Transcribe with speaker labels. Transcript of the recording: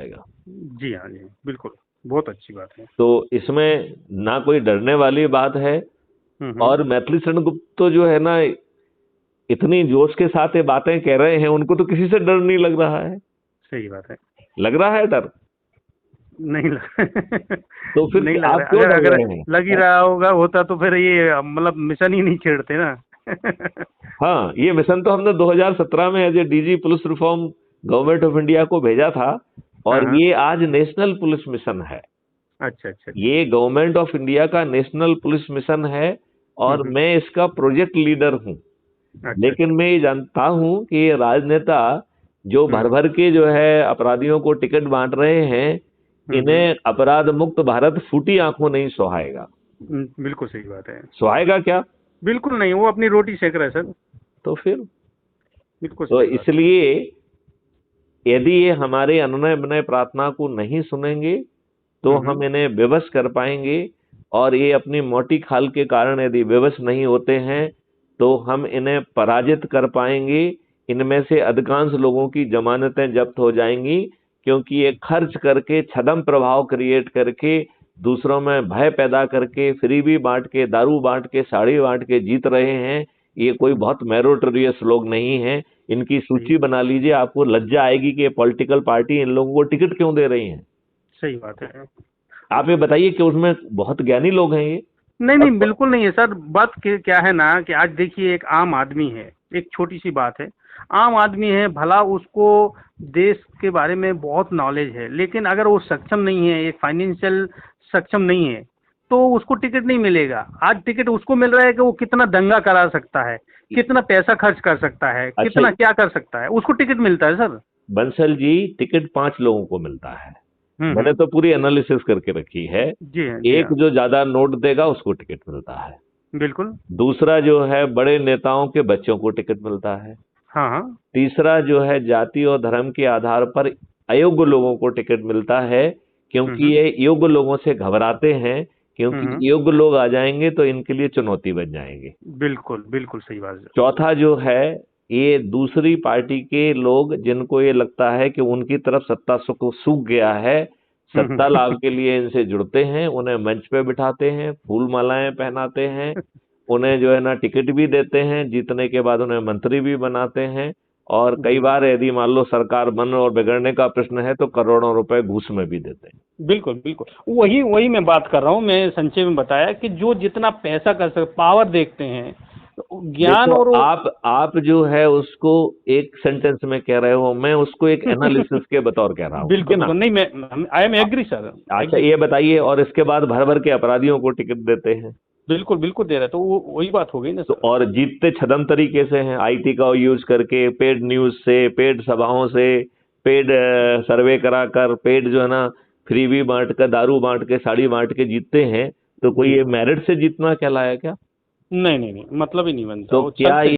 Speaker 1: पाएगा।
Speaker 2: जी हाँ, जी बिल्कुल, बहुत अच्छी बात है।
Speaker 1: तो इसमें ना कोई डरने वाली बात है।
Speaker 2: हम्म।
Speaker 1: और मैथिली शरण गुप्त तो जो है ना, इतनी जोश के साथ ये बातें कह रहे हैं, उनको तो किसी से डर नहीं लग रहा है।
Speaker 2: सही बात है।
Speaker 1: लग रहा है डर?
Speaker 2: नहीं लग
Speaker 1: तो फिर
Speaker 2: नहीं लग
Speaker 1: आप
Speaker 2: रहा है।
Speaker 1: क्यों
Speaker 2: अगर
Speaker 1: डर
Speaker 2: अगर
Speaker 1: रहे हैं?
Speaker 2: लग ही रहा होगा होता तो फिर ये मतलब मिशन ही नहीं छेड़ते ना।
Speaker 1: हाँ, ये मिशन तो हमने 2017 में as a DG police reform government of India को भेजा था।
Speaker 2: हाँ
Speaker 1: और
Speaker 2: हाँ।
Speaker 1: ये आज नेशनल पुलिस मिशन है।
Speaker 2: अच्छा अच्छा अच्छा।
Speaker 1: ये गवर्नमेंट ऑफ इंडिया का नेशनल पुलिस मिशन है। और
Speaker 2: हम्म।
Speaker 1: मैं इसका प्रोजेक्ट लीडर हूँ।
Speaker 2: अच्छा
Speaker 1: लेकिन
Speaker 2: अच्छा।
Speaker 1: मैं ये जानता हूँ कि ये राजनेता जो भर
Speaker 2: हम्म
Speaker 1: भर के जो है अपराधियों को टिकट बांट रहे हैं,
Speaker 2: हम्म।
Speaker 1: इन्हें अपराध मुक्त भारत फूटी आंखों नहीं सुहाएगा।
Speaker 2: बिल्कुल सही बात है।
Speaker 1: सुहाएगा क्या?
Speaker 2: बिल्कुल नहीं, वो अपनी रोटी सेक रहा है सर।
Speaker 1: तो फिर,
Speaker 2: बिल्कुल
Speaker 1: तो
Speaker 2: सही बात है।
Speaker 1: इसलिए यदि ये हमारे अनुनय विनय प्रार्थना को नहीं सुनेंगे, तो हम
Speaker 2: हम्म।
Speaker 1: इन्हें विवश कर पाएंगे। और ये अपनी मोटी खाल के कारण यदि विवश नहीं होते हैं, तो हम इन्हें पराजित कर पाएंगे। इनमें से अधिकांश लोगों की जमानतें जब्त हो जाएंगी, क्योंकि ये खर्च करके, छदम प्रभाव क्रिएट करके, दूसरों में भय पैदा करके, फ्रीबी बांट के, दारू बांट के, साड़ी बांट के जीत रहे हैं। ये कोई बहुत मेरिटोरियस लोग नहीं हैं। इनकी
Speaker 2: सही
Speaker 1: सूची बना लीजिए, आपको लज्जा आएगी कि ये पॉलिटिकल पार्टी इन लोगों को टिकट क्यों दे रही है।
Speaker 2: सही बात है।
Speaker 1: आप ये बताइए कि उसमें बहुत ज्ञानी लोग हैं ये।
Speaker 2: नहीं
Speaker 1: और
Speaker 2: नहीं, बिल्कुल नहीं है सर। बात क्या है ना कि आज देखिए, एक आम आदमी है, एक छोटी सी बात है, आम आदमी है, भला उसको देश के बारे में बहुत नॉलेज है, लेकिन अगर वो सक्षम नहीं है, एक फाइनेंशियल सक्षम नहीं है, तो उसको टिकट नहीं मिलेगा। आज टिकट उसको मिल रहा है कि वो कितना दंगा करा सकता है, कितना पैसा खर्च कर सकता है,
Speaker 1: अच्छा,
Speaker 2: कितना क्या कर सकता है, उसको टिकट मिलता है सर।
Speaker 1: बंसल जी, टिकट 5 लोगों को मिलता है। मैंने
Speaker 2: हम्म।
Speaker 1: तो पूरी एनालिसिस करके रखी है।
Speaker 2: जी हाँ, जी
Speaker 1: एक
Speaker 2: हाँ।
Speaker 1: जो ज्यादा नोट देगा उसको टिकट मिलता है।
Speaker 2: बिल्कुल।
Speaker 1: दूसरा जो है, बड़े नेताओं के बच्चों को टिकट मिलता है।
Speaker 2: हाँ हाँ।
Speaker 1: तीसरा जो है, जाति और धर्म के आधार पर अयोग्य लोगों को टिकट मिलता है, क्योंकि
Speaker 2: हम्म
Speaker 1: ये योग्य लोगों से घबराते हैं। क्योंकि
Speaker 2: हम्म।
Speaker 1: योग्य लोग आ जाएंगे तो इनके लिए चुनौती बन जाएंगे।
Speaker 2: बिल्कुल बिल्कुल सही बात है।
Speaker 1: चौथा जो है, ये दूसरी पार्टी के लोग जिनको ये लगता है कि उनकी तरफ सत्ता सूख गया है, सत्ता लाभ के लिए इनसे जुड़ते हैं, उन्हें मंच पे बिठाते हैं, फूल मालाएं पहनाते हैं, उन्हें जो है ना टिकट भी देते हैं, जीतने के बाद उन्हें मंत्री भी बनाते हैं। और कई
Speaker 2: जी
Speaker 1: बार यदि मान लो सरकार बन और बिगड़ने का प्रश्न है, तो करोड़ों रुपए घूस में भी देते हैं।
Speaker 2: बिल्कुल बिल्कुल, वही वही मैं बात कर रहा हूँ। मैं संक्षेप में बताया कि जो जितना पैसा कर सकते, पावर देखते हैं, तो ज्ञान
Speaker 1: देखो,
Speaker 2: और
Speaker 1: आप जो है उसको एक सेंटेंस में कह रहे हो, मैं उसको एक एनालिसिस के बतौर कह रहा हूं, ठीक
Speaker 2: बिल्कुल
Speaker 1: है ना?
Speaker 2: बिल्कुल नहीं, मैं आई एम एग्री सर।
Speaker 1: अच्छा,
Speaker 2: एग्री।
Speaker 1: ये बताइए, और इसके बाद भर भर के अपराधियों को टिकट देते हैं।
Speaker 2: बिल्कुल बिल्कुल दे रहा है, तो वो वही बात हो गई ना
Speaker 1: तो
Speaker 2: सर।
Speaker 1: और जीतते छदम तरीके से हैं, आईटी का यूज करके, पेड न्यूज से, पेड सभाओं से, पेड सर्वे करा कर, पेड जो है ना फ्रीबी बांट कर, दारू बांट के, साड़ी बांट के जीतते हैं। तो कोई
Speaker 2: जी
Speaker 1: ये
Speaker 2: हाँ।
Speaker 1: मेरिट से जीतना कहलाया क्या?
Speaker 2: नहीं नहीं नहीं, मतलब ही नहीं बनता,
Speaker 1: तो
Speaker 2: वो
Speaker 1: क्या
Speaker 2: छल से